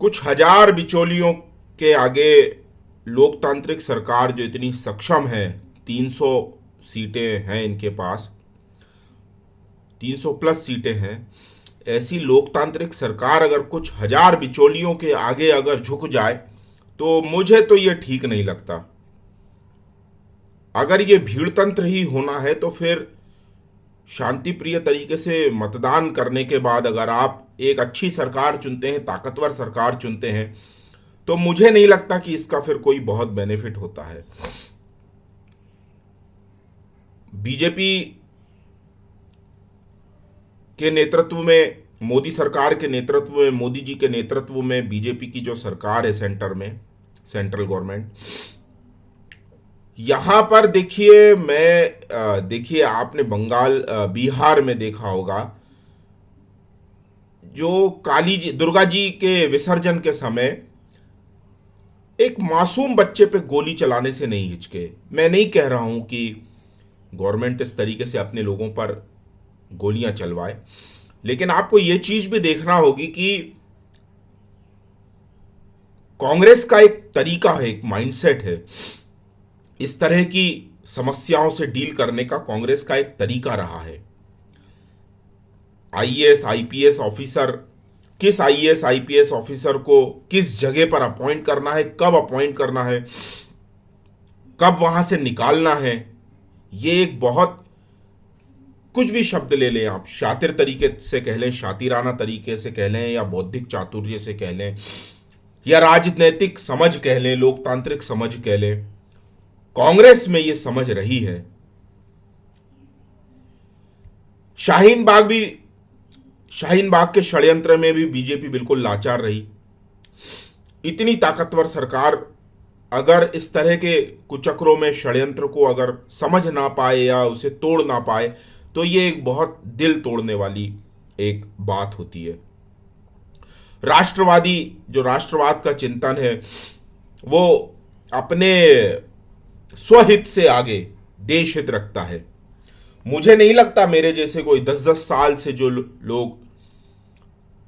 कुछ हजार बिचौलियों के आगे लोकतांत्रिक सरकार जो इतनी सक्षम है, 300 सीटें हैं इनके पास, 300 प्लस सीटें हैं, ऐसी लोकतांत्रिक सरकार अगर कुछ हजार बिचौलियों के आगे अगर झुक जाए तो मुझे तो ये ठीक नहीं लगता। अगर ये भीड़ तंत्र ही होना है तो फिर शांतिप्रिय तरीके से मतदान करने के बाद अगर आप एक अच्छी सरकार चुनते हैं, ताकतवर सरकार चुनते हैं, तो मुझे नहीं लगता कि इसका फिर कोई बहुत बेनिफिट होता है। बीजेपी के नेतृत्व में, मोदी सरकार के नेतृत्व में, मोदी जी के नेतृत्व में बीजेपी की जो सरकार है सेंटर में, सेंट्रल गवर्नमेंट, यहां पर देखिए, देखिए आपने बंगाल, बिहार में देखा होगा, जो काली जी, दुर्गा जी के विसर्जन के समय एक मासूम बच्चे पे गोली चलाने से नहीं हिचके। मैं नहीं कह रहा हूं कि गवर्नमेंट इस तरीके से अपने लोगों पर गोलियां चलवाए, लेकिन आपको यह चीज भी देखना होगी कि कांग्रेस का एक तरीका है, एक माइंडसेट है, इस तरह की समस्याओं से डील करने का कांग्रेस का एक तरीका रहा है। आईएएस आईपीएस ऑफिसर, किस आईएएस आईपीएस ऑफिसर को किस जगह पर अपॉइंट करना है, कब अपॉइंट करना है, कब वहां से निकालना है, ये एक बहुत, कुछ भी शब्द ले लें आप, शातिर तरीके से कह लें, शातिराना तरीके से कह लें, या बौद्धिक चातुर्य से कह लें, या राजनैतिक समझ कह लें, लोकतांत्रिक समझ कह लें, कांग्रेस में यह समझ रही है। शाहीन बाग के षड्यंत्र में भी बीजेपी बिल्कुल लाचार रही। इतनी ताकतवर सरकार अगर इस तरह के कुचक्रों में, षड्यंत्र को अगर समझ ना पाए या उसे तोड़ ना पाए, तो ये एक बहुत दिल तोड़ने वाली एक बात होती है। राष्ट्रवादी, जो राष्ट्रवाद का चिंतन है, वो अपने स्वहित से आगे देश हित रखता है। मुझे नहीं लगता मेरे जैसे कोई 10-10 साल से जो लोग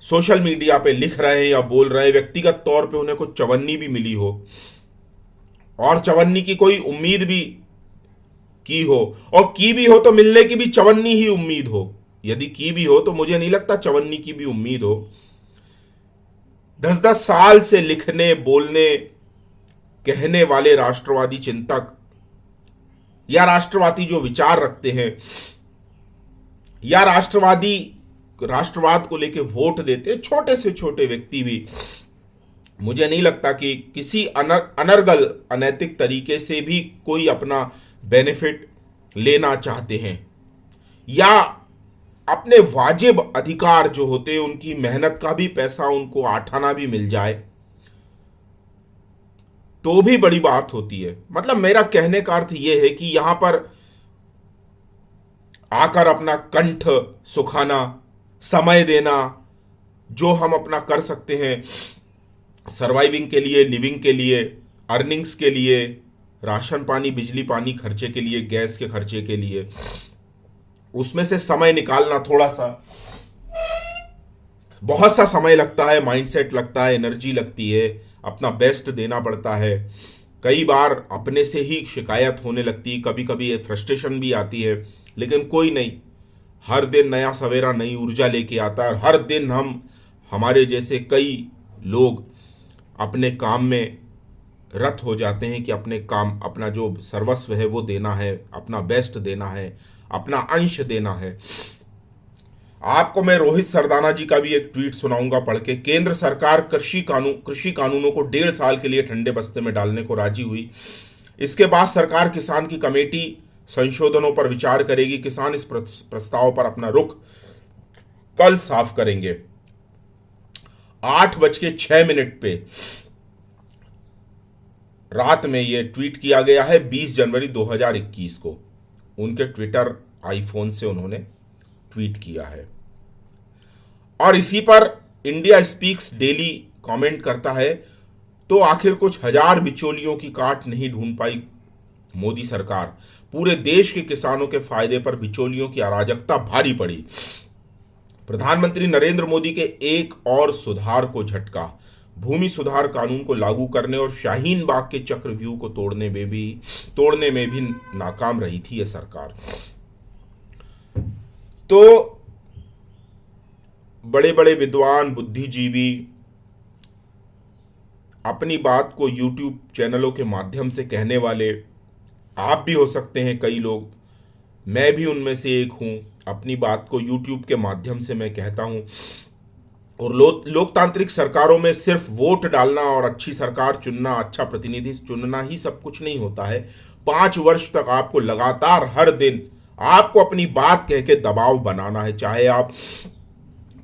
सोशल मीडिया पे लिख रहे हैं या बोल रहे हैं, व्यक्तिगत तौर पे उन्हें कुछ चवन्नी भी मिली हो और चवन्नी की कोई उम्मीद भी की हो, और की भी हो तो मिलने की भी चवन्नी ही उम्मीद हो। यदि की भी हो तो मुझे नहीं लगता चवन्नी की भी उम्मीद हो। 10-10 साल से लिखने, बोलने, कहने वाले राष्ट्रवादी चिंतक या राष्ट्रवादी जो विचार रखते हैं या राष्ट्रवाद को लेकर वोट देते हैं, छोटे से छोटे व्यक्ति भी, मुझे नहीं लगता कि किसी अनर्गल, अनैतिक तरीके से भी कोई अपना बेनिफिट लेना चाहते हैं, या अपने वाजिब अधिकार जो होते हैं, उनकी मेहनत का भी पैसा उनको आठाना भी मिल जाए तो भी बड़ी बात होती है। मतलब मेरा कहने का अर्थ यह है कि यहां पर आकर अपना कंठ सुखाना, समय देना, जो हम अपना कर सकते हैं सर्वाइविंग के लिए, लिविंग के लिए, अर्निंग्स के लिए, राशन पानी, बिजली पानी खर्चे के लिए, गैस के खर्चे के लिए, उसमें से समय निकालना, थोड़ा सा, बहुत सा समय लगता है, माइंडसेट लगता है, एनर्जी लगती है, अपना बेस्ट देना पड़ता है। कई बार अपने से ही शिकायत होने लगती है, कभी कभी फ्रस्ट्रेशन भी आती है, लेकिन कोई नहीं, हर दिन नया सवेरा नई ऊर्जा लेके आता है। और हर दिन हमारे जैसे कई लोग अपने काम में रत हो जाते हैं कि अपने काम, अपना जो सर्वस्व है वो देना है, अपना बेस्ट देना है, अपना अंश देना है। आपको मैं रोहित सरदाना जी का भी एक ट्वीट सुनाऊंगा पढ़ के। केंद्र सरकार कृषि कानूनों को 1.5 साल के लिए ठंडे बस्ते में डालने को राजी हुई। इसके बाद सरकार किसान की कमेटी संशोधनों पर विचार करेगी। किसान इस प्रस्ताव पर अपना रुख कल साफ करेंगे। 8:06 पे रात में यह ट्वीट किया गया है, 20 जनवरी 2021 को। उनके ट्विटर आईफोन से उन्होंने ट्वीट किया है। और इसी पर इंडिया स्पीक्स डेली कमेंट करता है, तो आखिर कुछ हजार बिचौलियों की काट नहीं ढूंढ पाई मोदी सरकार। पूरे देश के किसानों के फायदे पर बिचौलियों की अराजकता भारी पड़ी। प्रधानमंत्री नरेंद्र मोदी के एक और सुधार को झटका। भूमि सुधार कानून को लागू करने और शाहीन बाग के चक्रव्यूह को तोड़ने में भी नाकाम रही थी यह सरकार। तो बड़े बड़े विद्वान, बुद्धिजीवी अपनी बात को YouTube चैनलों के माध्यम से कहने वाले आप भी हो सकते हैं, कई लोग, मैं भी उनमें से एक हूं। अपनी बात को YouTube के माध्यम से मैं कहता हूं। और लोकतांत्रिक सरकारों में सिर्फ वोट डालना और अच्छी सरकार चुनना, अच्छा प्रतिनिधि चुनना ही सब कुछ नहीं होता है। 5 वर्ष तक आपको लगातार हर दिन आपको अपनी बात कह के दबाव बनाना है। चाहे आप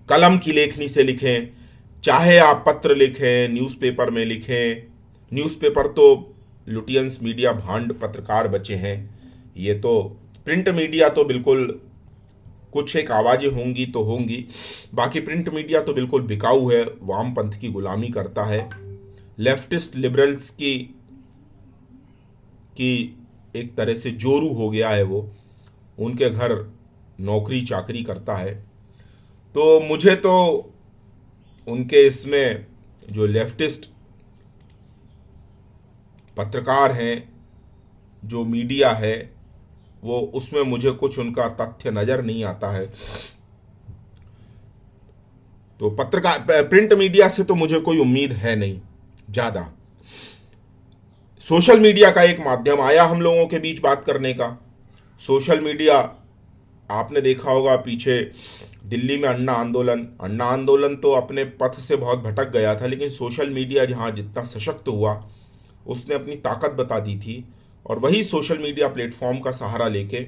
कलम की लेखनी से लिखें, चाहे आप पत्र लिखें, न्यूज़पेपर में लिखें। न्यूज़पेपर तो लुटियंस मीडिया भांड पत्रकार बचे हैं, ये तो प्रिंट मीडिया तो बिल्कुल कुछ एक आवाज़ें होंगी तो होंगी, बाकी प्रिंट मीडिया तो बिल्कुल बिकाऊ है, वामपंथ की गुलामी करता है। लेफ्टिस्ट लिबरल्स की एक तरह से जोरू हो गया है, वो उनके घर नौकरी चाकरी करता है। तो मुझे तो उनके इसमें जो लेफ्टिस्ट पत्रकार हैं, जो मीडिया है, वो उसमें मुझे कुछ उनका तथ्य नजर नहीं आता है। तो प्रिंट मीडिया से तो मुझे कोई उम्मीद है नहीं ज्यादा। सोशल मीडिया का एक माध्यम आया हम लोगों के बीच बात करने का। सोशल मीडिया, आपने देखा होगा पीछे दिल्ली में अन्ना आंदोलन तो अपने पथ से बहुत भटक गया था, लेकिन सोशल मीडिया जहां जितना सशक्त हुआ उसने अपनी ताकत बता दी थी। और वही सोशल मीडिया प्लेटफॉर्म का सहारा लेके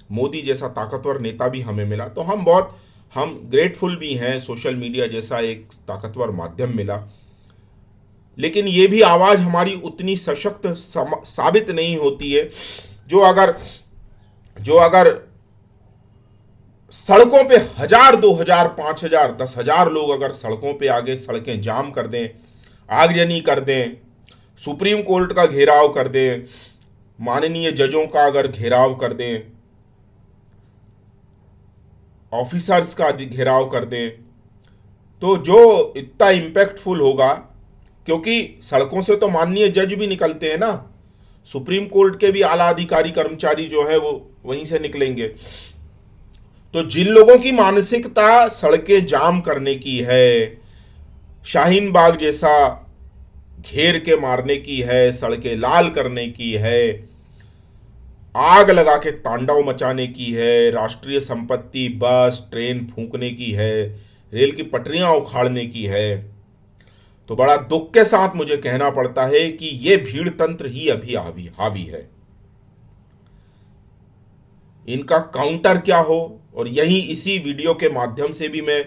मोदी जैसा ताकतवर नेता भी हमें मिला। तो हम ग्रेटफुल भी हैं, सोशल मीडिया जैसा एक ताकतवर माध्यम मिला। लेकिन ये भी आवाज़ हमारी उतनी सशक्त साबित नहीं होती है जो अगर सड़कों पे 1000, 2000, 5000, 10,000 लोग अगर सड़कों पे आगे सड़कें जाम कर दें, आगजनी कर दें, सुप्रीम कोर्ट का घेराव कर दें, माननीय जजों का अगर घेराव कर दें, ऑफिसर्स का घेराव कर दें, तो जो इतना इम्पैक्टफुल होगा, क्योंकि सड़कों से तो माननीय जज भी निकलते हैं ना, सुप्रीम कोर्ट के भी आला अधिकारी कर्मचारी जो है वो वहीं से निकलेंगे। तो जिन लोगों की मानसिकता सड़कें जाम करने की है, शाहीन बाग जैसा घेर के मारने की है, सड़कें लाल करने की है, आग लगा के तांडव मचाने की है, राष्ट्रीय संपत्ति बस ट्रेन फूंकने की है, रेल की पटरियां उखाड़ने की है, तो बड़ा दुख के साथ मुझे कहना पड़ता है कि यह भीड़ तंत्र ही अभी हावी है। इनका काउंटर क्या हो, और यही इसी वीडियो के माध्यम से भी मैं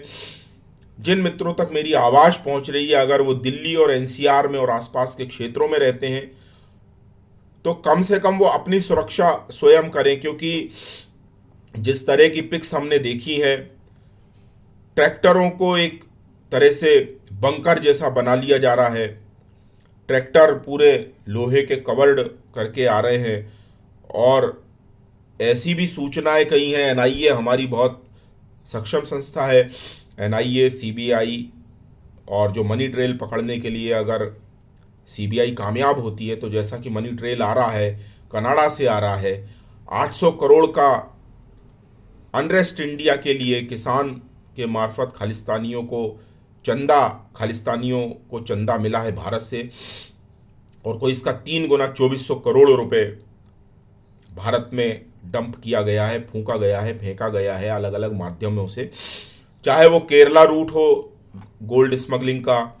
जिन मित्रों तक मेरी आवाज़ पहुंच रही है, अगर वो दिल्ली और एनसीआर में और आसपास के क्षेत्रों में रहते हैं, तो कम से कम वो अपनी सुरक्षा स्वयं करें। क्योंकि जिस तरह की पिक्स हमने देखी है, ट्रैक्टरों को एक तरह से बंकर जैसा बना लिया जा रहा है, ट्रैक्टर पूरे लोहे के कवर्ड करके आ रहे हैं। और ऐसी भी सूचनाएं कही हैं, एनआईए हमारी बहुत सक्षम संस्था है, एनआईए, सीबीआई, और जो मनी ट्रेल पकड़ने के लिए अगर सीबीआई कामयाब होती है, तो जैसा कि मनी ट्रेल आ रहा है, कनाडा से आ रहा है, 800 करोड़ का अनरेस्ट इंडिया के लिए किसान के मार्फत खालिस्तानियों को चंदा मिला है भारत से, और कोई इसका 3 गुना 2400 करोड़ रुपए भारत में डंप किया गया है, फूंका गया है, फेंका गया है अलग अलग माध्यमों से। चाहे वो केरला रूट हो गोल्ड स्मगलिंग का,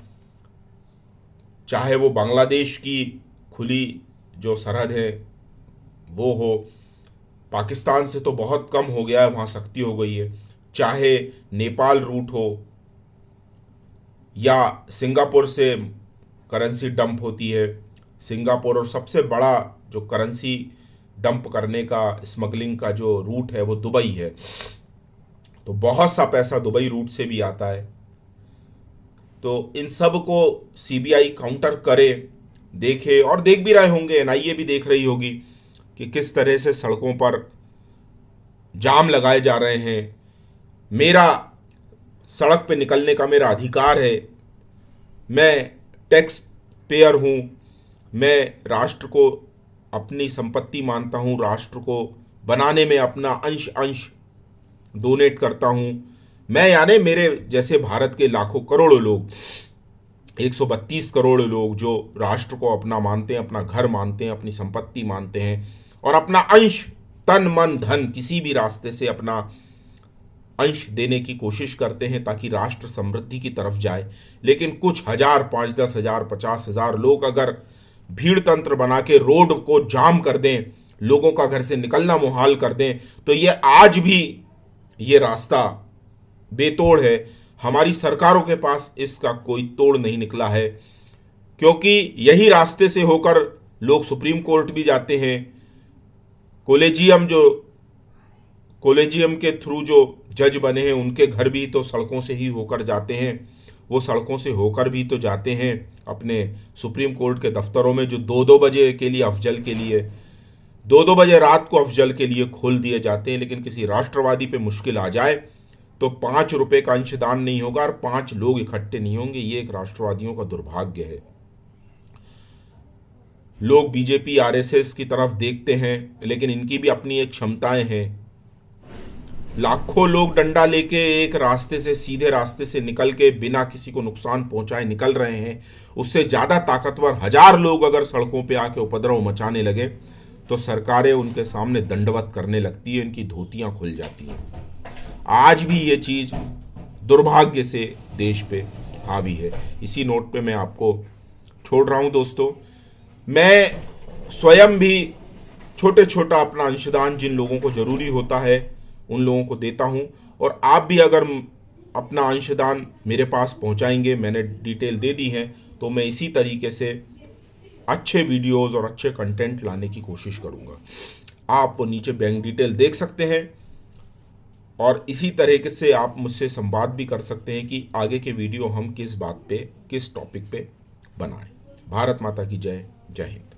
चाहे वो बांग्लादेश की खुली जो सरहद है वो हो, पाकिस्तान से तो बहुत कम हो गया है, वहाँ सख्ती हो गई है, चाहे नेपाल रूट हो, या सिंगापुर से करेंसी डंप होती है। सिंगापुर और सबसे बड़ा जो करेंसी डंप करने का, स्मगलिंग का जो रूट है वो दुबई है। तो बहुत सा पैसा दुबई रूट से भी आता है। तो इन सब को सीबीआई काउंटर करे, देखे, और देख भी रहे होंगे, एनआईए भी देख रही होगी कि किस तरह से सड़कों पर जाम लगाए जा रहे हैं। मेरा सड़क पे निकलने का मेरा अधिकार है, मैं टैक्स पेयर हूँ, मैं राष्ट्र को अपनी संपत्ति मानता हूँ, राष्ट्र को बनाने में अपना अंश अंश डोनेट करता हूँ। मैं यानी मेरे जैसे भारत के लाखों करोड़ों लोग, 132 करोड़ लोग जो राष्ट्र को अपना मानते हैं, अपना घर मानते हैं, अपनी संपत्ति मानते हैं और अपना अंश तन मन धन किसी भी रास्ते से अपना अंश देने की कोशिश करते हैं ताकि राष्ट्र समृद्धि की तरफ जाए। लेकिन कुछ हजार, 5-10 हजार, 50,000 लोग अगर भीड़ तंत्र बना के रोड को जाम कर दें, लोगों का घर से निकलना मुहाल कर दें, तो ये आज भी ये रास्ता बेतोड़ है। हमारी सरकारों के पास इसका कोई तोड़ नहीं निकला है, क्योंकि यही रास्ते से होकर लोग सुप्रीम कोर्ट भी जाते हैं। कॉलेजियम के थ्रू जो जज बने हैं उनके घर भी तो सड़कों से ही होकर जाते हैं। वो सड़कों से होकर भी तो जाते हैं अपने सुप्रीम कोर्ट के दफ्तरों में, जो 2-2 बजे के लिए अफजल के लिए 2-2 बजे रात को अफजल के लिए खोल दिए जाते हैं। लेकिन किसी राष्ट्रवादी पे मुश्किल आ जाए तो 5 रुपए का अंशदान नहीं होगा और 5 लोग इकट्ठे नहीं होंगे। ये एक राष्ट्रवादियों का दुर्भाग्य है। लोग बीजेपी आरएसएस की तरफ देखते हैं, लेकिन इनकी भी अपनी एक क्षमताएं हैं। लाखों लोग डंडा लेके एक रास्ते से, सीधे रास्ते से निकल के बिना किसी को नुकसान पहुंचाए निकल रहे हैं। उससे ज्यादा ताकतवर 1000 लोग अगर सड़कों पे आके उपद्रव मचाने लगे तो सरकारें उनके सामने दंडवत करने लगती है, इनकी धोतियां खुल जाती हैं। आज भी ये चीज दुर्भाग्य से देश पे हावी है। इसी नोट पे मैं आपको छोड़ रहा हूं दोस्तों। मैं स्वयं भी छोटा अपना अंशदान जिन लोगों को जरूरी होता है उन लोगों को देता हूं, और आप भी अगर अपना अंशदान मेरे पास पहुंचाएंगे, मैंने डिटेल दे दी है, तो मैं इसी तरीके से अच्छे वीडियोस और अच्छे कंटेंट लाने की कोशिश करूंगा। आप नीचे बैंक डिटेल देख सकते हैं और इसी तरीके से आप मुझसे संवाद भी कर सकते हैं कि आगे के वीडियो हम किस बात पे, किस टॉपिक पे बनाएं। भारत माता की जय। जय हिंद।